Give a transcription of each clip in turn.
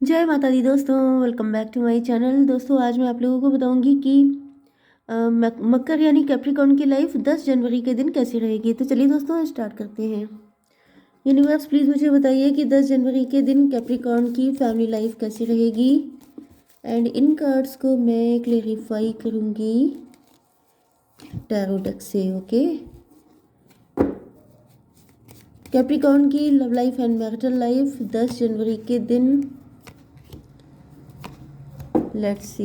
जय माता दी दोस्तों, welcome back to my channel. दोस्तों आज मैं आप लोगों को बताऊंगी कि मकर यानी कैप्रिकॉर्न की लाइफ 10 जनवरी के दिन कैसी रहेगी। तो चलिए दोस्तों स्टार्ट करते हैं। यूनिवर्स प्लीज़ मुझे बताइए कि 10 जनवरी के दिन कैप्रिकॉर्न की फैमिली लाइफ कैसी रहेगी। एंड इन कार्ड्स को मैं क्लेरिफाई करूंगी टैरो डेक से। ओके, कैप्रिकॉर्न की love life and marital life 10 जनवरी के दिन। लेट्स सी,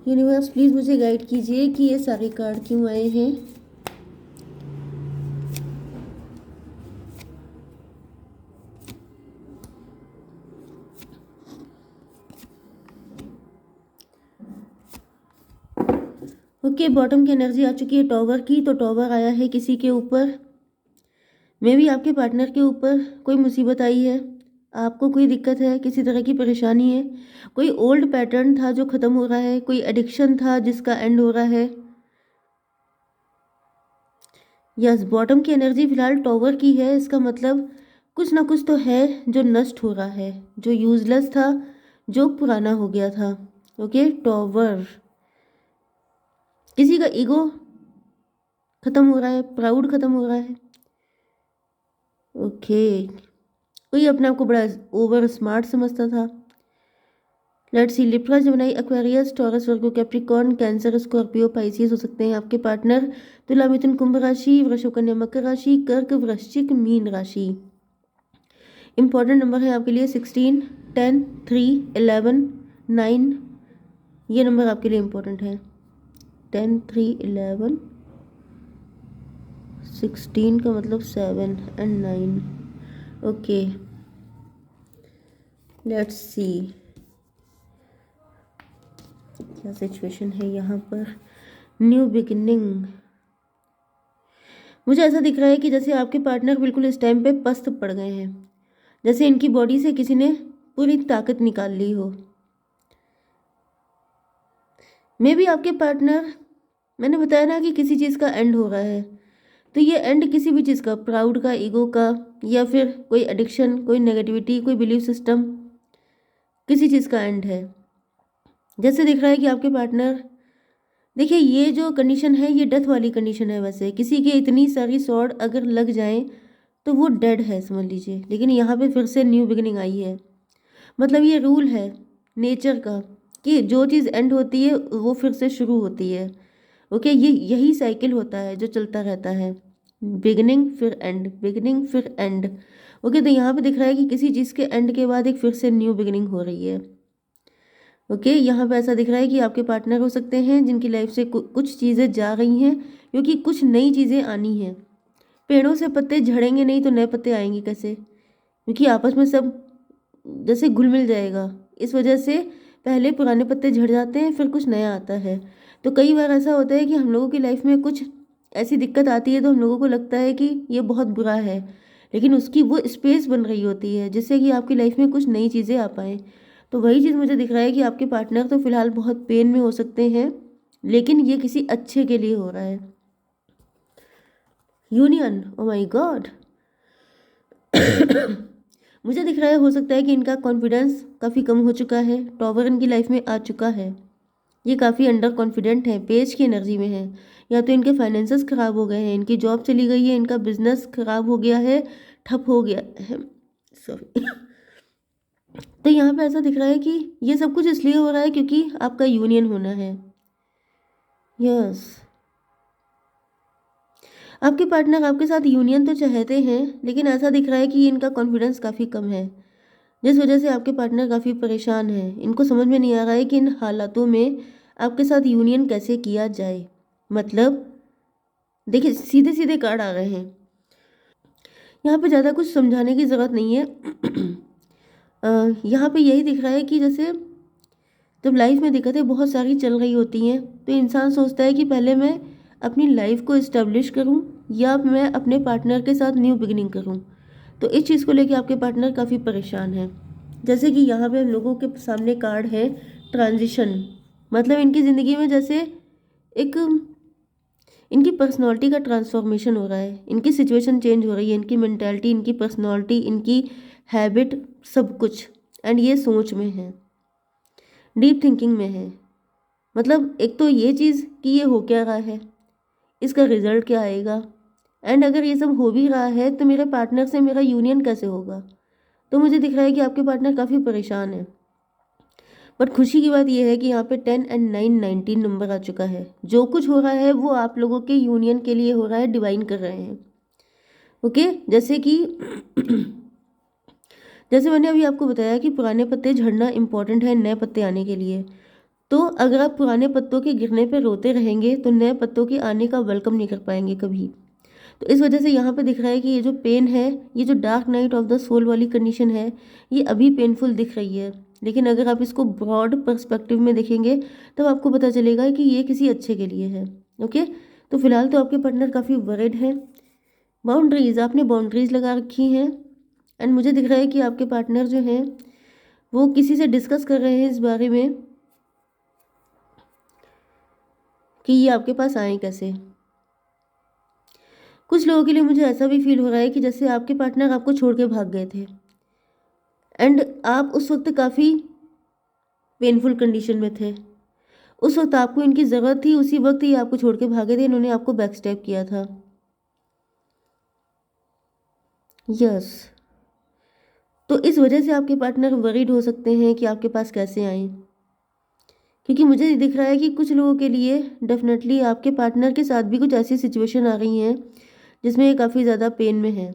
यूनिवर्स प्लीज़ मुझे गाइड कीजिए कि ये सारे कार्ड क्यों आए हैं। ओके, बॉटम की एनर्जी आ चुकी है टॉवर की। तो टॉवर आया है किसी के ऊपर, मे भी आपके पार्टनर के ऊपर कोई मुसीबत आई है, आपको कोई दिक्कत है, किसी तरह की परेशानी है, कोई ओल्ड पैटर्न था जो ख़त्म हो रहा है, कोई एडिक्शन था जिसका एंड हो रहा है। यस, बॉटम की एनर्जी फिलहाल टॉवर की है। इसका मतलब कुछ ना कुछ तो है जो नष्ट हो रहा है, जो यूजलेस था, जो पुराना हो गया था। ओके, टॉवर, किसी का ईगो ख़त्म हो रहा है, प्राउड ख़त्म हो रहा है। ओके, कोई अपने आप को बड़ा ओवर स्मार्ट समझता था। Let's see, Libra, Gemini, Aquarius, taurus, Virgo, Capricorn, cancer, Scorpio, Pisces हो सकते हैं आपके पार्टनर। तुला, मिथुन, कुंभ राशि, वृषभ, कन्या, मकर राशि, कर्क, वृश्चिक, मीन राशि। इंपॉर्टेंट नंबर है आपके लिए 16, 10, 3, 11, 9। ये नंबर आपके लिए इंपॉर्टेंट है। 10, 3, 11, 16 का मतलब 7 एंड 9। ओके, लेट्स सी क्या सिचुएशन है यहाँ पर। न्यू बिगिनिंग, मुझे ऐसा दिख रहा है कि जैसे आपके पार्टनर बिल्कुल इस टाइम पे पस्त पड़ गए हैं, जैसे इनकी बॉडी से किसी ने पूरी ताकत निकाल ली हो। मे भी आपके पार्टनर, मैंने बताया ना कि किसी चीज़ का एंड हो रहा है, तो ये एंड किसी भी चीज़ का, प्राउड का, ईगो का, या फिर कोई एडिक्शन, कोई नेगेटिविटी, कोई बिलीफ सिस्टम, किसी चीज़ का एंड है। जैसे दिख रहा है कि आपके पार्टनर, देखिए ये जो कंडीशन है ये डेथ वाली कंडीशन है। वैसे किसी के इतनी सारी सॉर्ड अगर लग जाए तो वो डेड है समझ लीजिए, लेकिन यहाँ पे फिर से न्यू बिगिनिंग आई है। मतलब ये रूल है नेचर का कि जो चीज़ एंड होती है वो फिर से शुरू होती है। ओके, ये यही साइकिल होता है जो चलता रहता है, बिगिनिंग फिर एंड, बिगिनिंग फिर एंड। ओके, तो यहाँ पे दिख रहा है कि किसी चीज़ के एंड के बाद एक फिर से न्यू बिगिनिंग हो रही है। ओके, यहाँ पे ऐसा दिख रहा है कि आपके पार्टनर हो सकते हैं जिनकी लाइफ से कुछ चीज़ें जा रही हैं, क्योंकि कुछ नई चीज़ें आनी हैं। पेड़ों से पत्ते झड़ेंगे नहीं तो नए पत्ते आएंगे कैसे, क्योंकि आपस में सब जैसे घुल मिल जाएगा। इस वजह से पहले पुराने पत्ते झड़ जाते हैं, फिर कुछ नया आता है। तो कई बार ऐसा होता है कि हम लोगों की लाइफ में कुछ ऐसी दिक्कत आती है तो हम लोगों को लगता है कि ये बहुत बुरा है, लेकिन उसकी वो स्पेस बन रही होती है जिससे कि आपकी लाइफ में कुछ नई चीज़ें आ पाएँ। तो वही चीज़ मुझे दिख रहा है कि आपके पार्टनर तो फिलहाल बहुत पेन में हो सकते हैं, लेकिन ये किसी अच्छे के लिए हो रहा है। Union, oh my God. मुझे दिख रहा है हो सकता है कि इनका कॉन्फिडेंस काफ़ी कम हो चुका है, टॉवर इनकी लाइफ में आ चुका है, ये काफ़ी अंडर कॉन्फिडेंट है, पेज की एनर्जी में है। या तो इनके फाइनेंसेस ख़राब हो गए हैं, इनकी जॉब चली गई है, इनका बिजनेस ख़राब हो गया है, ठप हो गया है, सॉरी। तो यहाँ पे ऐसा दिख रहा है कि ये सब कुछ इसलिए हो रहा है क्योंकि आपका यूनियन होना है। यस, आपके पार्टनर आपके साथ यूनियन तो चाहते हैं, लेकिन ऐसा दिख रहा है कि इनका कॉन्फिडेंस काफ़ी कम है, जिस वजह से आपके पार्टनर काफ़ी परेशान है। इनको समझ में नहीं आ रहा है कि इन हालातों में आपके साथ यूनियन कैसे किया जाए। मतलब देखिए सीधे सीधे कार्ड आ रहे हैं, यहाँ पे ज़्यादा कुछ समझाने की ज़रूरत नहीं है। यहाँ पे यही दिख रहा है कि जैसे जब लाइफ में दिक्कतें बहुत सारी चल रही होती हैं तो इंसान सोचता है कि पहले मैं अपनी लाइफ को इस्टेब्लिश करूं या मैं अपने पार्टनर के साथ न्यू बिगिनिंग करूं। तो इस चीज़ को लेके आपके पार्टनर काफ़ी परेशान है। जैसे कि यहाँ पे हम लोगों के सामने कार्ड है ट्रांजिशन, मतलब इनकी ज़िंदगी में जैसे एक इनकी पर्सनालिटी का ट्रांसफॉर्मेशन हो रहा है, इनकी सिचुएशन चेंज हो रही है, इनकी मेंटालिटी, इनकी पर्सनालिटी, इनकी हैबिट, सब कुछ। एंड ये सोच में है, डीप थिंकिंग में है। मतलब एक तो ये चीज़ कि ये हो क्या रहा है, इसका रिजल्ट क्या आएगा, एंड अगर ये सब हो भी रहा है तो मेरे पार्टनर से मेरा यूनियन कैसे होगा। तो मुझे दिख रहा है कि आपके पार्टनर काफ़ी परेशान है। बट खुशी की बात यह है कि यहाँ पे 10 एंड 9 19 नंबर आ चुका है। जो कुछ हो रहा है वो आप लोगों के यूनियन के लिए हो रहा है, डिवाइन कर रहे हैं। ओके, जैसे कि जैसे मैंने अभी आपको बताया कि पुराने पत्ते झड़ना इम्पॉर्टेंट है नए पत्ते आने के लिए। तो अगर आप पुराने पत्तों के गिरने पर रोते रहेंगे तो नए पत्तों के आने का वेलकम नहीं कर पाएंगे कभी। तो इस वजह से यहाँ पे दिख रहा है कि ये जो पेन है, ये जो dark night of the soul वाली कंडीशन है, ये अभी पेनफुल दिख रही है। लेकिन अगर आप इसको ब्रॉड पर्सपेक्टिव में देखेंगे तब आपको पता चलेगा कि ये किसी अच्छे के लिए है। ओके, तो फिलहाल तो आपके पार्टनर काफ़ी वरिड हैं। बाउंड्रीज, आपने बाउंड्रीज लगा रखी हैं। एंड मुझे दिख रहा है कि आपके पार्टनर जो हैं वो किसी से डिस्कस कर रहे हैं इस बारे में कि ये आपके पास आए कैसे। कुछ लोगों के लिए मुझे ऐसा भी फील हो रहा है कि जैसे आपके पार्टनर आपको छोड़ के भाग गए थे एंड आप उस वक्त काफ़ी पेनफुल कंडीशन में थे। उस वक्त आपको इनकी ज़रूरत थी, उसी वक्त ये आपको छोड़ के भागे थे, इन्होंने आपको बैक स्टेप किया था। यस, तो इस वजह से आपके पार्टनर वरीड हो सकते हैं कि आपके पास कैसे आए, क्योंकि मुझे दिख रहा है कि कुछ लोगों के लिए डेफिनेटली आपके पार्टनर के साथ भी कुछ ऐसी सिचुएशन आ रही हैं जिसमें ये काफ़ी ज़्यादा पेन में है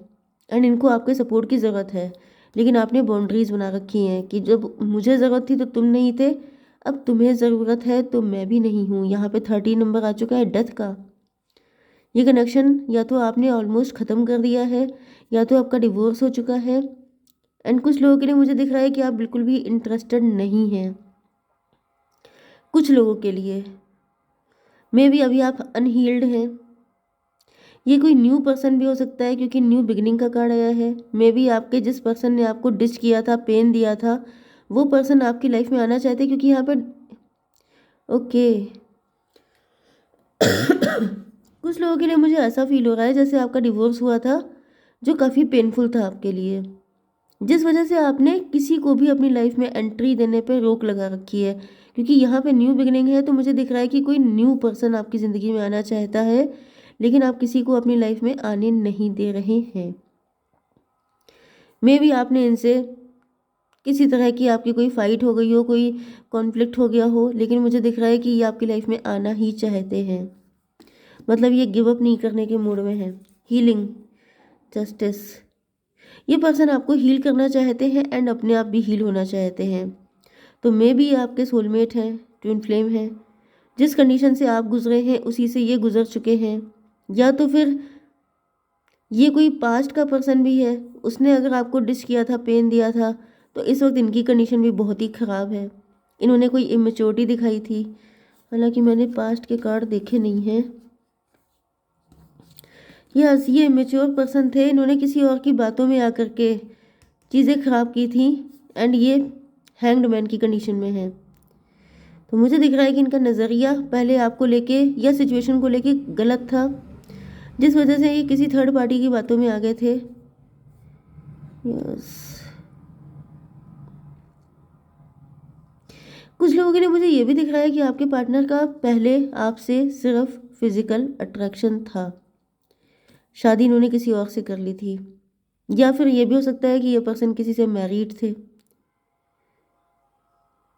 एंड इनको आपके सपोर्ट की ज़रूरत है। लेकिन आपने बाउंड्रीज़ बना रखी हैं कि जब मुझे ज़रूरत थी तो तुम नहीं थे, अब तुम्हें ज़रूरत है तो मैं भी नहीं हूँ। यहाँ पे 13 नंबर आ चुका है डेथ का। ये कनेक्शन या तो आपने ऑलमोस्ट ख़त्म कर दिया है या तो आपका डिवोर्स हो चुका है। एंड कुछ लोगों के लिए मुझे दिख रहा है कि आप बिल्कुल भी इंटरेस्टेड नहीं हैं। कुछ लोगों के लिए मे बी अभी आप अनहील्ड हैं। ये कोई न्यू पर्सन भी हो सकता है क्योंकि न्यू बिगिनिंग का कार्ड आया है। मे बी आपके जिस पर्सन ने आपको डिच किया था, पेन दिया था, वो पर्सन आपकी लाइफ में आना चाहते क्योंकि यहाँ पे ओके कुछ लोगों के लिए मुझे ऐसा फील हो रहा है जैसे आपका डिवोर्स हुआ था जो काफ़ी पेनफुल था आपके लिए, जिस वजह से आपने किसी को भी अपनी लाइफ में एंट्री देने पर रोक लगा रखी है। क्योंकि यहाँ पे न्यू बिगिनिंग है तो मुझे दिख रहा है कि कोई न्यू पर्सन आपकी ज़िंदगी में आना चाहता है, लेकिन आप किसी को अपनी लाइफ में आने नहीं दे रहे हैं। मे बी आपने इनसे किसी तरह की आपकी कोई फाइट हो गई हो, कोई कॉन्फ्लिक्ट हो गया हो, लेकिन मुझे दिख रहा है कि ये आपकी लाइफ में आना ही चाहते हैं। मतलब ये गिव अप नहीं करने के मूड में है। हीलिंग, जस्टिस, ये पर्सन आपको हील करना चाहते हैं एंड अपने आप भी हील होना चाहते हैं। तो मे बी ये आपके सोलमेट हैं, ट्विन फ्लेम हैं। जिस कंडीशन से आप गुजरे हैं उसी से ये गुजर चुके हैं, या तो फिर ये कोई पास्ट का पर्सन भी है, उसने अगर आपको डिश किया था, पेन दिया था, तो इस वक्त इनकी कंडीशन भी बहुत ही ख़राब है। इन्होंने कोई इमेच्योरिटी दिखाई थी, हालांकि मैंने पास्ट के कार्ड देखे नहीं हैं। यस, ये इमेच्योर पर्सन थे, इन्होंने किसी और की बातों में आकर के चीज़ें ख़राब की थी एंड ये हैंग्ड मैन की कंडीशन में है। तो मुझे दिख रहा है कि इनका नज़रिया पहले आपको लेके या सिचुएशन को लेके गलत था, जिस वजह से ये किसी थर्ड पार्टी की बातों में आ गए थे। यस, कुछ लोगों के लिए मुझे ये भी दिख रहा है कि आपके पार्टनर का पहले आपसे सिर्फ फिजिकल अट्रैक्शन था, शादी इन्होंने किसी और से कर ली थी, या फिर ये भी हो सकता है कि ये पर्सन किसी से मैरिड थे।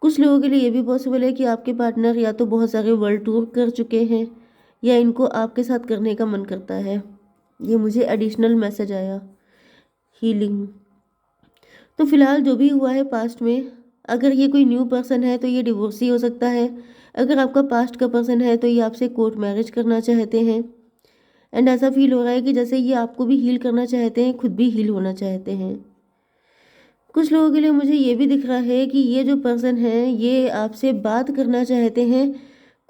कुछ लोगों के लिए ये भी पॉसिबल है कि आपके पार्टनर या तो बहुत सारे वर्ल्ड टूर कर चुके हैं या इनको आपके साथ करने का मन करता है। ये मुझे एडिशनल मैसेज आया, हीलिंग। तो फिलहाल जो भी हुआ है पास्ट में, अगर ये कोई न्यू पर्सन है तो ये डिवोर्सी हो सकता है। अगर आपका पास्ट का पर्सन है तो ये आपसे कोर्ट मैरिज करना चाहते हैं। एंड ऐसा फील हो रहा है कि जैसे ये आपको भी हील करना चाहते हैं, खुद भी हील होना चाहते हैं। कुछ लोगों के लिए मुझे ये भी दिख रहा है कि ये जो पर्सन है ये आपसे बात करना चाहते हैं,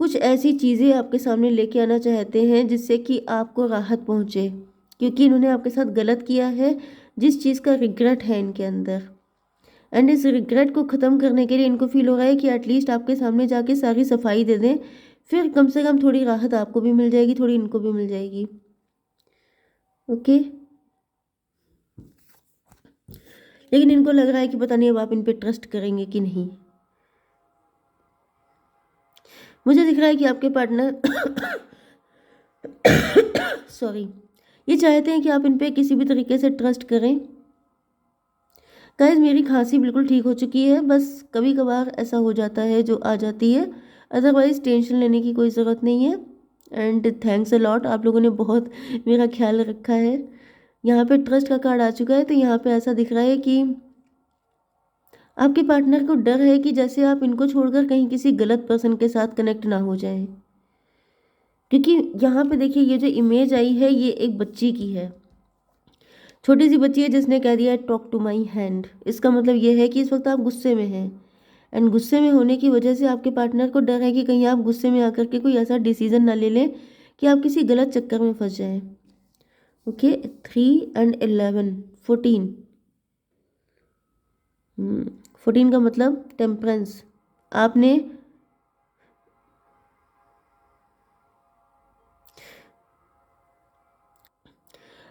कुछ ऐसी चीज़ें आपके सामने लेके आना चाहते हैं जिससे कि आपको राहत पहुँचे, क्योंकि इन्होंने आपके साथ गलत किया है, जिस चीज़ का रिग्रेट है इनके अंदर। एंड इस रिग्रेट को ख़त्म करने के लिए इनको फील हो रहा है कि एटलीस्ट आपके सामने जाके सारी सफाई दे दें, फिर कम से कम थोड़ी राहत आपको भी मिल जाएगी, थोड़ी इनको भी मिल जाएगी। ओके, लेकिन इनको लग रहा है कि पता नहीं अब आप इन पे ट्रस्ट करेंगे कि नहीं। मुझे दिख रहा है कि आपके पार्टनर सॉरी, ये चाहते हैं कि आप इन पे किसी भी तरीके से ट्रस्ट करें। गाइस, मेरी खांसी बिल्कुल ठीक हो चुकी है, बस कभी कभार ऐसा हो जाता है जो आ जाती है, अदरवाइज टेंशन लेने की कोई ज़रूरत नहीं है। एंड थैंक्स अ लॉट, आप लोगों ने बहुत मेरा ख्याल रखा है। यहाँ पे ट्रस्ट का कार्ड आ चुका है, तो यहाँ पे ऐसा दिख रहा है कि आपके पार्टनर को डर है कि जैसे आप इनको छोड़कर कहीं किसी गलत पर्सन के साथ कनेक्ट ना हो जाए, क्योंकि यहाँ पे देखिए ये जो इमेज आई है ये एक बच्ची की है, छोटी सी बच्ची है जिसने कह दिया टॉक टू माई हैंड। इसका मतलब ये है कि इस वक्त आप गुस्से में हैं, एंड गुस्से में होने की वजह से आपके पार्टनर को डर है कि कहीं आप गुस्से में आकर के कोई ऐसा डिसीजन ना ले लें कि आप किसी गलत चक्कर में फंस जाएं। ओके, 3 और 11, 14। 14 का मतलब टेम्परेंस। आपने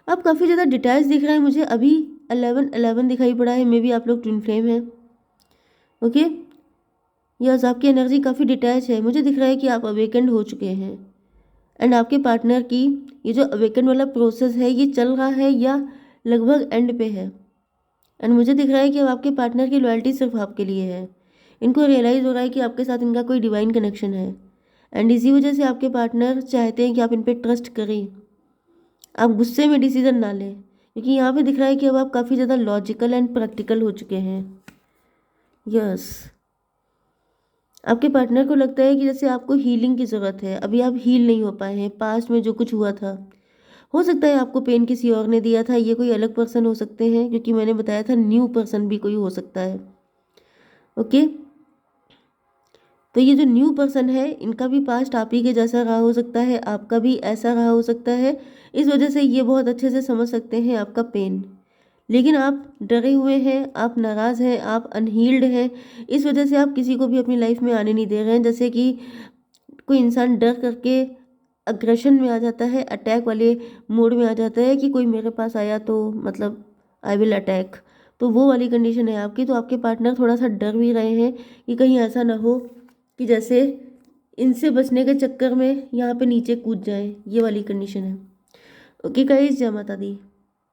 अब काफ़ी ज़्यादा डिटेल्स दिख रहा है मुझे, अभी 11 दिखाई पड़ा है, मे बी आप लोग ट्विन फ्लेम हैं। ओके, यस, आपकी एनर्जी काफ़ी डिटैच है, मुझे दिख रहा है कि आप अवेकेंड हो चुके हैं, एंड आपके पार्टनर की ये जो अवेकन वाला प्रोसेस है ये चल रहा है या लगभग एंड पे है। एंड मुझे दिख रहा है कि अब आपके पार्टनर की लॉयल्टी सिर्फ आपके लिए है, इनको रियलाइज़ हो रहा है कि आपके साथ इनका कोई डिवाइन कनेक्शन है, एंड इसी वजह से आपके पार्टनर चाहते हैं कि आप इन पर ट्रस्ट करें, आप गुस्से में डिसीजन ना लें, क्योंकि यहाँ पे दिख रहा है कि अब आप काफ़ी ज़्यादा लॉजिकल एंड प्रैक्टिकल हो चुके हैं। यस, आपके पार्टनर को लगता है कि जैसे आपको हीलिंग की ज़रूरत है, अभी आप हील नहीं हो पाए हैं, पास्ट में जो कुछ हुआ था, हो सकता है आपको पेन किसी और ने दिया था, ये कोई अलग पर्सन हो सकते हैं, क्योंकि मैंने बताया था न्यू पर्सन भी कोई हो सकता है। ओके, तो ये जो न्यू पर्सन है इनका भी पास्ट आप ही के जैसा रहा हो सकता है, आपका भी ऐसा रहा हो सकता है, इस वजह से ये बहुत अच्छे से समझ सकते हैं आपका पेन, लेकिन आप डरे हुए हैं, आप नाराज़ हैं, आप अनहील्ड हैं, इस वजह से आप किसी को भी अपनी लाइफ में आने नहीं दे रहे हैं। जैसे कि कोई इंसान डर करके अग्रेशन में आ जाता है, अटैक वाले मोड में आ जाता है कि कोई मेरे पास आया तो मतलब आई विल अटैक, तो वो वाली कंडीशन है आपकी। तो आपके पार्टनर थोड़ा सा डर भी रहे हैं कि कहीं ऐसा ना हो कि जैसे इनसे बचने के चक्कर में यहाँ पे नीचे कूद जाए, ये वाली कंडीशन है। ओके गाइस, जय माता दी।